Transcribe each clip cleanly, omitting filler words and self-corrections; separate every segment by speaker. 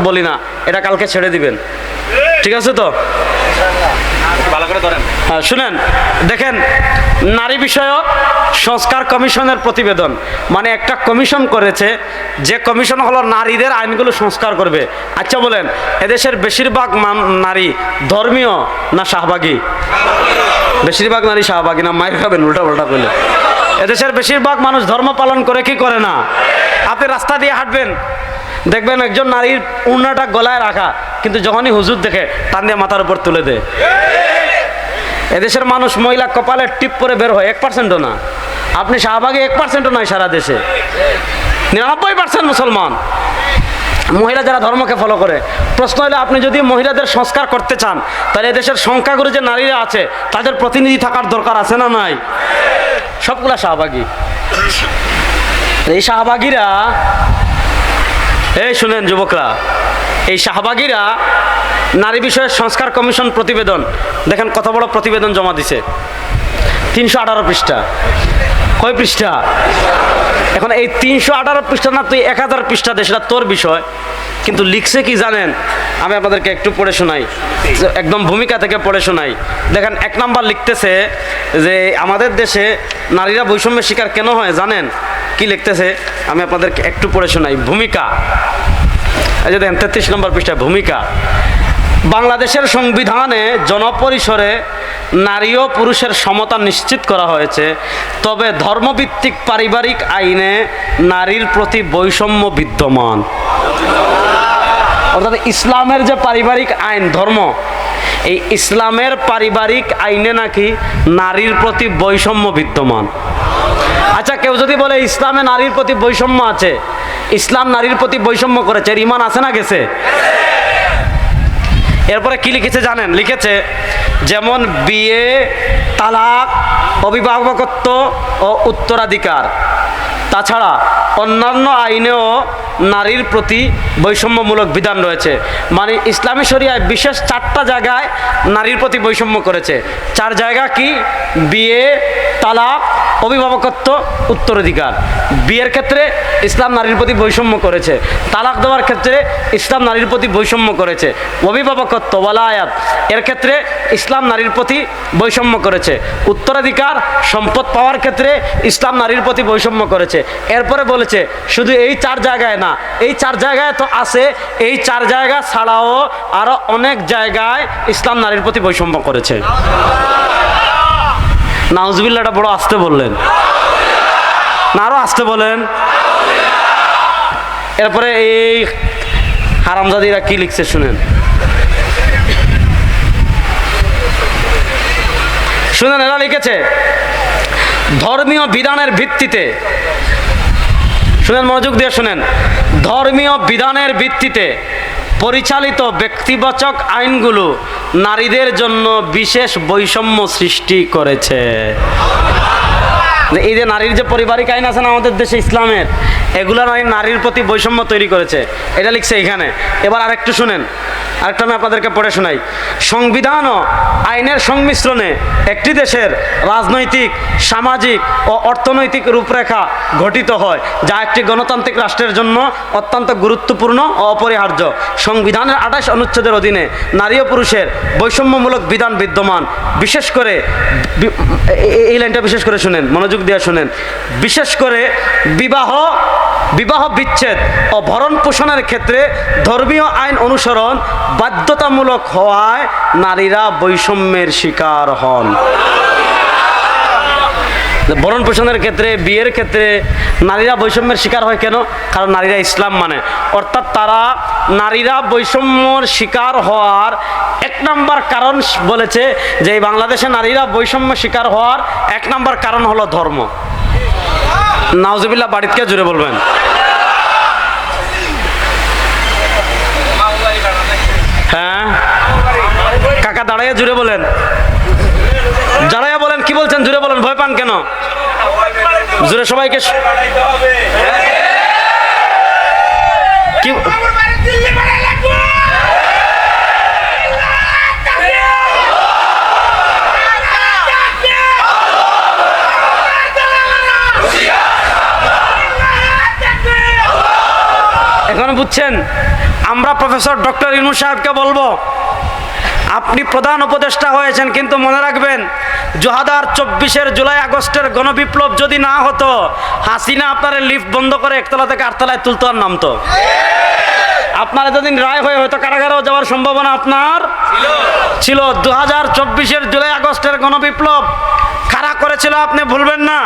Speaker 1: বলি না, এটা কালকে ছেড়ে দিবেন, ঠিক আছে তো?
Speaker 2: ভালো করে ধরেন।
Speaker 1: হ্যাঁ শুনেন, দেখেন নারী বিষয়ক সংস্কার কমিশনের প্রতিবেদন, মানে একটা কমিশন করেছে, যে কমিশন হলো নারীদের আইনগুলো সংস্কার করবে। আচ্ছা বলেন, এদেশের বেশিরভাগ নারী ধর্মীয় না শাহবাগী? বেশিরভাগ নারী শাহবাগী না? মায়ের খাবেন উল্টা পাল্টা করলে। এদেশের বেশিরভাগ মানুষ ধর্ম পালন করে কি করে না? আপনি রাস্তা দিয়ে হাঁটবেন, দেখবেন একজন নারীর উড়নাটা গলায় রাখা, কিন্তু যখনই হুজুর দেখে টান দিয়ে মাথার উপর তুলে দেয়। এদেশের মানুষ মহিলা কপালে টিপ করে বের হয়, 1%ও না। আপনি শাহবাগে 1%ও নয়, সারা দেশে 99% মুসলমান মহিলা যারা ধর্মকে ফলো করে। প্রশ্ন হলো, আপনি যদি মহিলাদের সংস্কার করতে চান, তাহলে এদেশের সংখ্যাগুরু যে নারীরা আছে তাদের প্রতিনিধি থাকার দরকার আছে না নাই? সবগুলা শাহবাগী। এই শাহবাগীরা, এই শুনেন যুবকরা, এই শাহবাগীরা নারী বিষয়ের সংস্কার কমিশন প্রতিবেদন, দেখেন কত বড় প্রতিবেদন জমা দিছে, 318 পৃষ্ঠা। কয় পৃষ্ঠা? এখন এই 318 পৃষ্ঠা না, তুই 1000 পৃষ্ঠা দে, সেটা তোর বিষয়। কিন্তু লিখছে কি জানেন? আমি আপনাদেরকে একটু পড়ে শোনাই, একদম ভূমিকা থেকে পড়ে শোনাই। দেখেন 1 নাম্বার লিখতেছে যে আমাদের দেশে নারীরা বৈষম্যের শিকার কেন হয় জানেন? কি লিখতেছে আমি আপনাদেরকে একটু পড়ে শোনাই। ভূমিকা, এই যে দেখেন 33 নম্বর পৃষ্ঠা, ভূমিকা। বাংলাদেশের সংবিধানে জনপরিসরে নারী ও পুরুষের সমতা নিশ্চিত করা হয়েছে, তবে ধর্মভিত্তিক পারিবারিক আইনে নারীর প্রতি বৈষম্য বিদ্যমান। অর্থাৎ ইসলামের যে পারিবারিক আইন, ধর্ম, এই ইসলামের পারিবারিক আইনে নাকি নারীর প্রতি বৈষম্য বিদ্যমান। আচ্ছা, কেউ যদি বলে ইসলামে নারীর প্রতি বৈষম্য আছে, ইসলাম নারীর প্রতি বৈষম্য করেছে, এর ইমান আছে না গেছে? এরপরে কি লিখেছে জানেন? লিখেছে যেমন বিয়ে, তালাক, অভিভাবকত্ব ও উত্তরাধিকার, তাছাড়া অন্যান্য আইনেও নারীর প্রতি বৈষম্যমূলক বিধান রয়েছে। মানে ইসলামী শরিয়ায় বিশেষ 4টা জায়গায় নারীর প্রতি বৈষম্য করেছে। 4 জায়গা কি? বিয়ে, তালাক, অভিভাবকত্ব, উত্তরাধিকার। বিয়ের ক্ষেত্রে ইসলাম নারীর প্রতি বৈষম্য করেছে, তালাক দেওয়ার ক্ষেত্রে ইসলাম নারীর প্রতি বৈষম্য করেছে, অভিভাবকত্ব ওয়ালায়াত এর ক্ষেত্রে ইসলাম নারীর প্রতি বৈষম্য করেছে, উত্তরাধিকার সম্পদ পাওয়ার ক্ষেত্রে ইসলাম নারীর প্রতি বৈষম্য করেছে। এরপরে বলেছে শুধু এই 4 জায়গায় না, এই 4 জায়গায় তো আছে, এই 4 জায়গা ছাড়াও আরো অনেক জায়গায় ইসলাম নারীর প্রতি বৈষম্য করেছে। নাউজুবিল্লাহটা বড় আস্তে বললেন না, আরো আস্তে বলেন। এরপরে এই হারামজাদিরা কি লিখছে শুনেন, শুনেন এরা লিখেছে ধর্মীয় বিধানের ভিত্তিতে, শুনেন মনোযোগ দিয়ে শুনেন, ধর্মীয় বিধানের ভিত্তিতে পরিচালিত ব্যক্তিবাচক আইনগুলো নারীদের জন্য বিশেষ বৈষম্য সৃষ্টি করেছে। এই যে নারীর যে পারিবারিক আইন আছে না আমাদের দেশে ইসলামের, এগুলো নারীর প্রতি বৈষম্য তৈরি করেছে, এটা লিখছে এখানে। এবার আরেকটু শুনেন, আরেকটা আমি আপনাদেরকে পড়ে শোনাই। সংবিধান ও আইনের সংমিশ্রণে একটি দেশের রাজনৈতিক, সামাজিক ও অর্থনৈতিক রূপরেখা গঠিত হয়, যা একটি গণতান্ত্রিক রাষ্ট্রের জন্য অত্যন্ত গুরুত্বপূর্ণ ও অপরিহার্য। সংবিধানের 28 অনুচ্ছেদের অধীনে নারী ও পুরুষের বৈষম্যমূলক বিধান বিদ্যমান। বিশেষ করে এই লাইনটা বিশেষ করে শুনেন, মনোযোগ দিয়ে শুনেন, বিশেষ করে বিবাহ বিচ্ছেদ ও ভরণ পোষণের ক্ষেত্রে ধর্মীয় আইন অনুসরণ বাধ্যতামূলক হওয়ায় নারীরা বৈষম্যের শিকার হন। ভরণ পোষণের ক্ষেত্রে, বিয়ের ক্ষেত্রে নারীরা বৈষম্যের শিকার হয় কেন? কারণ নারীরা ইসলাম মানে। অর্থাৎ নারীরা বৈষম্যর শিকার হওয়ার 1 নাম্বার কারণ বলেছে যে এই বাংলাদেশে নারীরা বৈষম্য শিকার হওয়ার 1 নাম্বার কারণ হলো ধর্ম। নাউজুবিল্লাহ বাড়িতে জুড়ে বলবেন। হ্যাঁ কাকা দাঁড়াইয়া জুড়ে বলেন, দাঁড়াইয়া বলেন, কি বলছেন জুড়ে বলেন, ভয় পান কেন? জুড়ে সবাইকে কি এখন বুঝছেন? আমরা প্রফেসর ডক্টর ইউনূস সাহেবকে বলবো, আপনি প্রধান উপদেষ্টা হয়েছেন, কিন্তু মনে রাখবেন 2024-এর জুলাই আগস্টের গণবিপ্লব যদি না হতো, হাসিনা আপনার লিফট বন্ধ করে একতলা থেকে আটতলায় তুলতো আর নামতো। আপনার এতদিন রায় হয়ে হয়তো কারাগারেও যাওয়ার সম্ভাবনা আপনার ছিল। 2024-এর জুলাই আগস্টের গণবিপ্লব কারা করেছিল আপনি ভুলবেন না।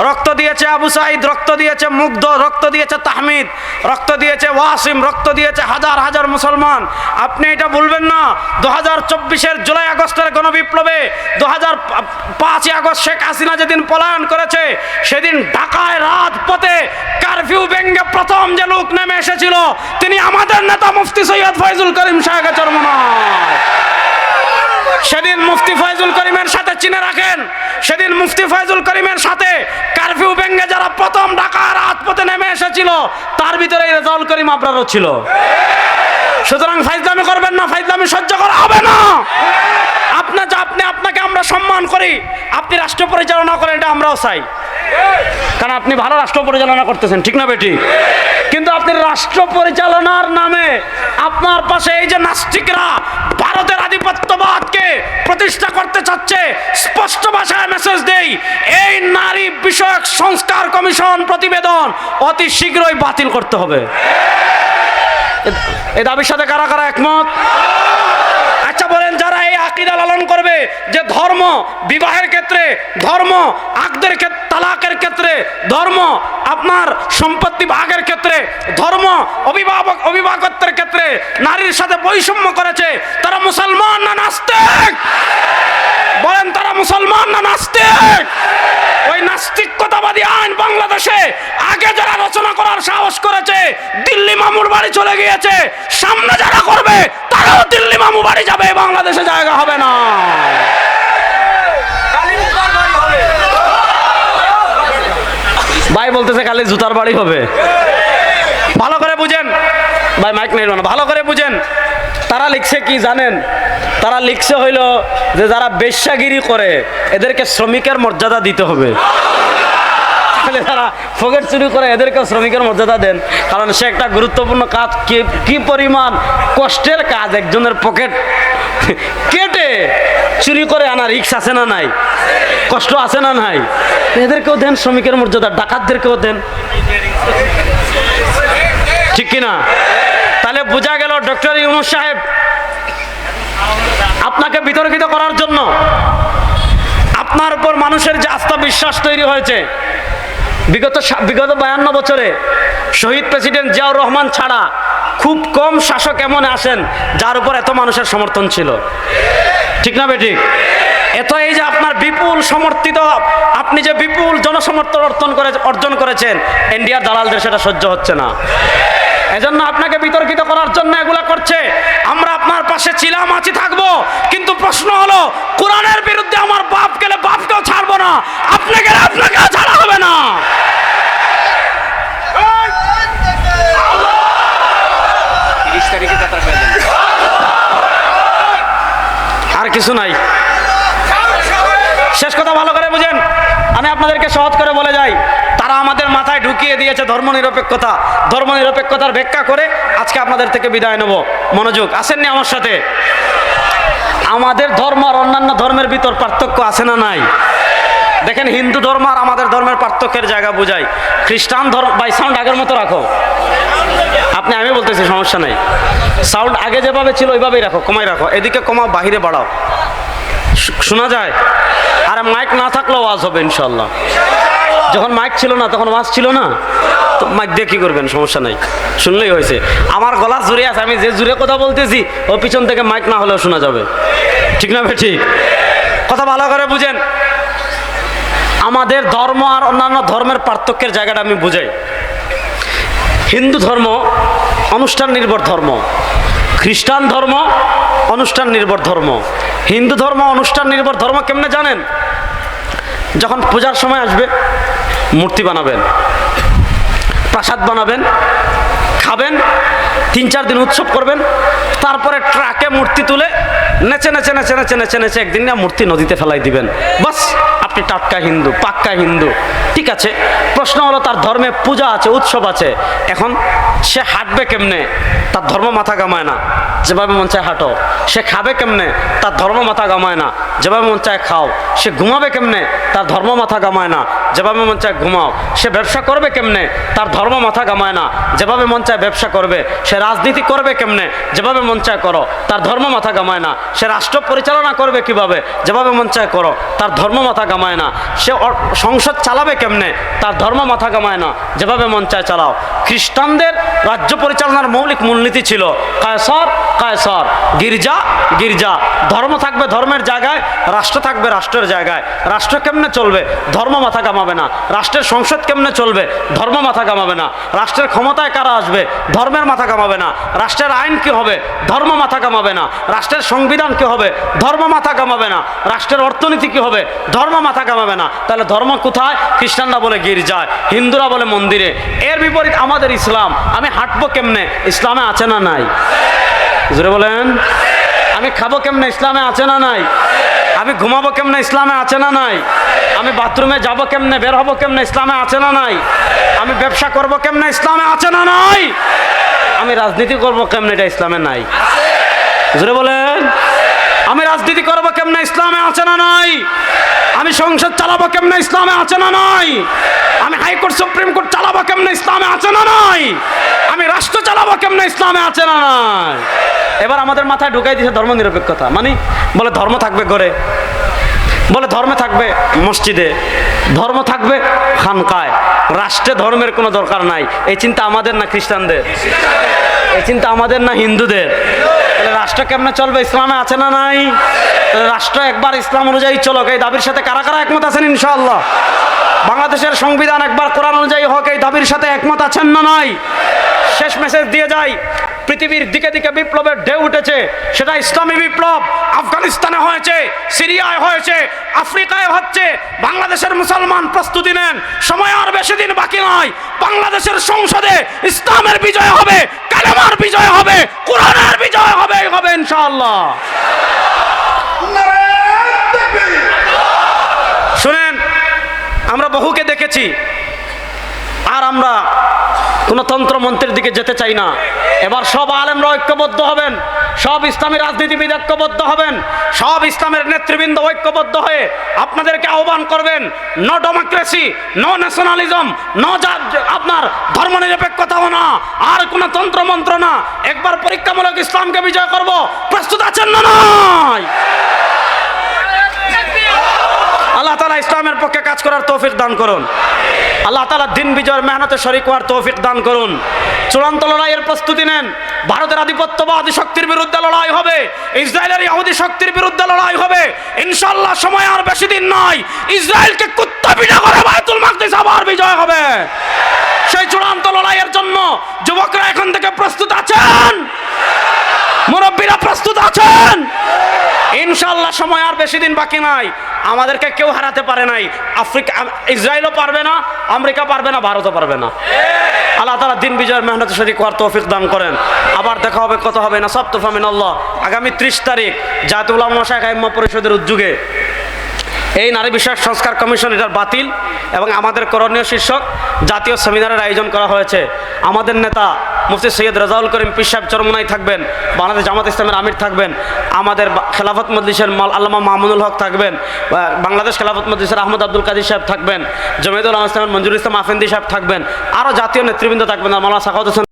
Speaker 1: রক্ত দিয়েছে আবু সাঈদ, রক্ত দিয়েছে মুগ্ধ, রক্ত দিয়েছে তাহমিদ, রক্ত দিয়েছে ওয়াসিম, রক্ত দিয়েছে হাজার হাজার মুসলমান। আপনি এটা ভুলবেন না। 2024-এর জুলাই আগস্টের গণবিপ্লবে 2005 আগস্ট শেখ হাসিনা যেদিন পলায়ন করেছে, সেদিন ঢাকায় রাজপথে কারফিউ ভেঙে প্রথম যে লোক নেমে এসেছিল, তিনি আমাদের নেতা মুফতি সৈয়দ ফয়জুল করিম সাহেবের চরমনায়। সেদিন মুফতি ফয়জুল করিমের সাথে চিনে রাখেন, সেদিন মুফতি ফয়জুল করিমের সাথে কারফিউ ভেঙে যারা প্রথম ঢাকার রাজপথে নেমে এসেছিল, তার ভিতরে রেজাউল করিম আবরারও ছিল। সুতরাং ফাইজলামি করবেন না, ফাইজলামি সহ্য করা হবে না। আপনাকে আমরা সম্মান করি, আপনি রাষ্ট্র পরিচালনা করেন, এটা আমরাও চাই, কারণ আপনি ভালো রাষ্ট্র পরিচালনা করতেছেন, ঠিক না বেটি? কিন্তু আপনি রাষ্ট্র পরিচালনার নামে আপনার পাশে এই যে নাস্তিকরা ভারতের আধিপত্যবাদকে প্রতিষ্ঠা করতে চাচ্ছে, স্পষ্ট ভাষায় মেসেজ দেই, এই নারী বিষয়ক সংস্কার কমিশন প্রতিবেদন অতি শীঘ্রই বাতিল করতে হবে। এই দাবির সাথে কারা কারা একমত? আচ্ছা বলেন, যারা এই আকীদা লালন করবে যে ধর্ম বিবাহের ক্ষেত্রে, ধর্ম আকদের ক্ষেত্রে, তালাকের ক্ষেত্রে, ধর্ম আপনার সম্পত্তি ভাগের ক্ষেত্রে, ধর্ম অভিভাবকত্বের ক্ষেত্রে নারীর সাথে বৈষম্য করেছে, তারা মুসলমান না নাস্তিক? বলেন, তারা মুসলমান না নাস্তিক? ওই নাস্তিকতাবাদী আইন বাংলাদেশে আগে যারা রচনা করার সাহস করেছে, দিল্লি মামুর বাড়ি চলে গিয়েছে, সামনে যারা করবে তারাও দিল্লি মামু বাড়ি যাবে, বাংলাদেশে জায়গা হবে না। ভাই বলতেছে খালি জুতার বাড়ি হবে। ভালো করে বুঝেন ভাই, মাইক নেই না, ভালো করে বুঝেন। তারা লিখছে কি জানেন? তারা লিখছে হইল যে যারা বেশ্যাগিরি করে এদেরকে শ্রমিকের মর্যাদা দিতে হবে। যারা ফকেট চুরি করে এদেরকে শ্রমিকের মর্যাদা দেন, কারণ সে একটা গুরুত্বপূর্ণ কাজ। কি পরিমাণ কষ্টের কাজ, একজনের পকেট কেটে চুরি করে আনা রিক্স আছে না নাই? কষ্ট আছে না নাই? এদেরকেও দেন শ্রমিকের মর্যাদা, ডাকাতদেরকেও দেন, ঠিক কিনা? তাহলে বোঝা গেল ডক্টর ইউনূস সাহেব আপনাকে বিতর্কিত করার জন্য, আপনার উপর মানুষের যে আস্থা বিশ্বাস তৈরি হয়েছে, বিগত 52 বছরে শহীদ প্রেসিডেন্ট জিয়াউর রহমান ছাড়া খুব কম শাসক এমন আসেন যার উপর এত মানুষের সমর্থন ছিল, ঠিক না বেঠিক? এত এই যে আপনার বিপুল সমর্থিত, আপনি যে বিপুল জনসমর্থন অর্জন করেছেন, ইন্ডিয়ার দালালদের সেটা সহ্য হচ্ছে না। এজন্য আপনাকে বিতর্কিত করার জন্য এগুলা করছে। আমরা আপনার পাশে ছিলাম, আছি, থাকবো, কিন্তু প্রশ্ন হলো কোরআনের বিরুদ্ধে আমার বাপ গেলে বাপকেও ছাড়বো না, আপনি গেলে আপনাকেও ছাড়া হবে না। আর কিছু নাই, শেষ কথা ভালো করে বুঝেন। আমি আপনাদেরকে সহজ করে বলে যাই, তারা আমাদের মাথায় ঢুকিয়ে দিয়েছে ধর্মনিরপেক্ষতা। ধর্মনিরপেক্ষতার ব্যাখ্যা করে আজকে আপনাদের থেকে বিদায় নেব। মনোযোগ, আসেননি আমার সাথে? আমাদের ধর্ম আর অন্যান্য ধর্মের ভিতর পার্থক্য আছে না নাই? দেখেন, হিন্দু ধর্ম আর আমাদের ধর্মের পার্থক্যের জায়গা বুঝাই। খ্রিস্টান ধর্ম, বাই সাউন্ড আগের মতো রাখো। আমি বলতেছি সমস্যা নেই, সাউন্ড আগে যেভাবে ছিল ওইভাবেই রাখো, কমাই রাখো, এদিকে কমাও, বাহিরে বাড়াও, শোনা যায়। আর মাইক না থাকলেও ওয়াজ হবে ইনশাল্লাহ। যখন মাইক ছিল না তখন ওয়াজ ছিল না, তো মাইক দিয়ে কী করবেন? সমস্যা নাই, শুনলেই হয়েছে। আমার গলা জুড়ে আছে, আমি যে জুড়ে কথা বলতেছি ও পিছন থেকে মাইক না হলেও শোনা যাবে, ঠিক না ভাই? ঠিক কথা ভালো করে বুঝেন। আমাদের ধর্ম আর অন্যান্য ধর্মের পার্থক্যের জায়গাটা আমি বুঝাই। হিন্দু ধর্ম অনুষ্ঠান নির্ভর ধর্ম, খ্রিস্টান ধর্ম অনুষ্ঠান নির্ভর ধর্ম। হিন্দু ধর্ম অনুষ্ঠান নির্ভর ধর্ম কেমনে জানেন? যখন পূজার সময় আসবে, মূর্তি বানাবেন, প্রাসাদ বানাবেন, খাওয়া খাবেন, 3-4 দিন উৎসব করবেন, তারপরে ট্রাকে মূর্তি তুলে নেচে নেচে নেচে নেচে নেচে নেচে একদিন না মূর্তি নদীতে ফেলাই দিবেন। বাস, আপনি টাটকা হিন্দু, পাক্কা হিন্দু। ঠিক আছে, প্রশ্ন হলো তার ধর্মে পূজা আছে, উৎসব আছে, এখন সে হাঁটবে কেমনে? তার ধর্ম মাথা কামায় না, যেভাবে মন চায় হাঁটো। সে খাবে কেমনে? তার ধর্ম মাথা কামায় না, যেভাবে মন চায় খাও। সে ঘুমাবে কেমনে? তার ধর্ম মাথা কামায় না, যেভাবে মন চায় ঘুমাও। সে ব্যবসা করবে কেমনে? তার ধর্ম মাথা কামায় না, যেভাবে মন চায় ব্যবসা করবে। সে রাজনীতি করবে কেমনে? যেভাবে মন চায় করো, তার ধর্ম মাথা কামায় না। সে রাষ্ট্র পরিচালনা করবে কিভাবে? যেভাবে মন চায় করো, তার ধর্ম মাথা কামায় না। সে সংসদ চালাবে কেমনে? তার ধর্ম মাথা কামায় না, যেভাবে মন চায় চালাও। খ্রিস্টানদের রাজ্য পরিচালনার মৌলিক মূলনীতি ছিল কায়সার কায়সার, গির্জা গির্জা। ধর্ম থাকবে ধর্মের জায়গায়, রাষ্ট্র থাকবে রাষ্ট্রের জায়গায়। রাষ্ট্র কেমনে চলবে? ধর্ম মাথা কামাবে না। রাষ্ট্রের সংসদ কেমনে চলবে? ধর্ম মাথা কামাবে না। রাষ্ট্রের ক্ষমতায় কারা আসবে? ধর্মের মাথা কামাবে না। রাষ্ট্রের আইন কি হবে? ধর্ম মাথা কামাবে না। রাষ্ট্রের সংবিধান কি হবে? ধর্ম মাথা কামাবে না। রাষ্ট্রের অর্থনীতি কি হবে? ধর্ম মাথা কামাবে না। তাহলে ধর্ম কোথায়? খ্রিস্টানরা বলে গির্জায়, হিন্দুরা বলে মন্দিরে। এর বিপরীত আমাদের ইসলাম। আমি হাঁটবো কেমনে? ইসলামে আছে না নাই? জোরে বলেন। আমি খাবো কেমনে? ইসলামে আছে না নাই? আমি ঘুমাবো কেমনে? ইসলামে আছে না নাই? আমি বাথরুমে যাবো কেমনে, বের হবো কেমনে? ইসলামে আছে না নাই? আমি ব্যবসা করবো কেমনে? ইসলামে আছে না নাই? আমি রাজনীতি করবো কেমনে? এটা ইসলামে নাই। জোরে বলেন। আমি রাজনীতি করবো কেমনে? ইসলামে আছে না নাই? আমি সংসদ চালাবো কেমনে? ইসলামে আছে না নাই? আমি হাইকোর্ট সুপ্রিম কোর্ট চালাবো কেমনে? ইসলামে আছে না নাই? আমি রাষ্ট্র চালাবো কেমনে? ইসলামে আছে না নাই? এবার আমাদের মাথায় ঢুকাই দিয়েছে ধর্ম নিরপেক্ষতা। মানে বলে ধর্ম থাকবে ঘরে, বলে ধর্ম থাকবে মসজিদে, ধর্ম থাকবে খানকায়, রাষ্ট্রে ধর্মের কোনো দরকার নাই। এই চিন্তা আমাদের না খ্রিস্টানদের? এই চিন্তা আমাদের না হিন্দুদের? তাহলে রাষ্ট্র কেমনে চলবে? ইসলামে আছে না নাই? রাষ্ট্র একবার ইসলাম অনুযায়ী চলক, এই দাবির সাথে কারা কারা একমত আছেন ইনশাআল্লাহ? বাংলাদেশের সংবিধান একবার কোরআন অনুযায়ী হোক, এই দাবির সাথে একমত আছেন না নাই? শেষ মেসেজ দিয়ে যাই, পৃথিবীর দিকে দিকে বিপ্লবের ঢেউ উঠেছে। সেটা ইসলামী বিপ্লব আফগানিস্তানে হয়েছে, সিরিয়ায় হয়েছে, আফ্রিকায় হচ্ছে। বাংলাদেশের মুসলমান প্রস্তুতি নেন, সময় আর বেশি দিন বাকি নয়। বাংলাদেশের সংসদে ইসলামের বিজয় হবে, কালেমার বিজয় হবে, কোরআনের বিজয় হবে, হবে ইনশাআল্লাহ। শুনেন, আমরা বহুকে দেখেছি, আর আমরা কোন তন্ত্রমন্ত্রের দিকে যেতে চাই না। এবার সব আলেমরা ঐক্যবদ্ধ হবেন, সব ইসলামী রাজনীতিবিদ ঐক্যবদ্ধ হবেন, সব ইসলামের নেতৃবৃন্দ ঐক্যবদ্ধ হয়ে আপনাদেরকে আহ্বান করবেন, no democracy, no nationalism, no আপনার ধর্মনিরপেক্ষতাও না, আর কোন তন্ত্রমন্ত্র না। একবার পরীক্ষামূলক ইসলামকে বিজয় করব, প্রস্তুত আছেন না নয়? আল্লাহ তাআলা ইসলামের পক্ষে কাজ করার তৌফিক দান করুন। আল্লাহ তাআলা দিন বিজয়ের মেহনতে শরীক হওয়ার তৌফিক দান করুন। চূড়ান্ত লড়াইয়ের প্রস্তুতি নেন। ভারতের আধিপত্যবাদী শক্তির বিরুদ্ধে লড়াই হবে, ইসরায়েলের ইহুদি শক্তির বিরুদ্ধে লড়াই হবে ইনশাআল্লাহ। সময় আর বেশি দিন নয়, ইসরায়েলকে কুত্তা পিটা করে বাইতুল মাকদিস আবার বিজয় হবে। সেই চূড়ান্ত লড়াইয়ের জন্য যুবকরা এখন থেকে প্রস্তুত আছেন? মুরব্বীরা প্রস্তুত আছেন? ইনশাআল্লাহ সময় আর বেশি দিন বাকি নাই। আমাদেরকে কেউ হারাতে পারে নাই। আফ্রিকা, ইসরায়েলও পারবে না, আমেরিকা পারবে না, ভারতও পারবে না। আল্লাহ তাআলা দিন বিজয়ের মেহনতে শরীক হওয়ার তৌফিক দান করেন। আবার দেখা হবে, কত হবে না সব তোফা মিনাল্লাহ। আগামী 30 তারিখ জাতীয় উলামা মাশায়েখ আইম্মা পরিষদের উদ্যোগে এই নারী বিষয়ক সংস্কার কমিশন এটার বাতিল এবং আমাদের করণীয় শীর্ষক জাতীয় সেমিনারের আয়োজন করা হয়েছে। আমাদের নেতা মুফতি সৈয়দ রেজাউল করিম পীর সাহেব চরমোনাই থাকবেন, বাংলাদেশ জামাত ইসলামের আমির থাকবেন, আমাদের খেলাফত মজলিসের আল্লামা মামুনুল হক থাকবেন, বাংলাদেশ খেলাফত মজলিসের আহমদ আব্দুল কাদির সাহেব থাকবেন, জমিয়তুল ইসলামের মঞ্জুরুল ইসলাম আফেন্দি সাহেব থাকবেন, আরও জাতীয় নেতৃবৃন্দ থাকবেন, মাওলানা সাখাওয়াত হোসেন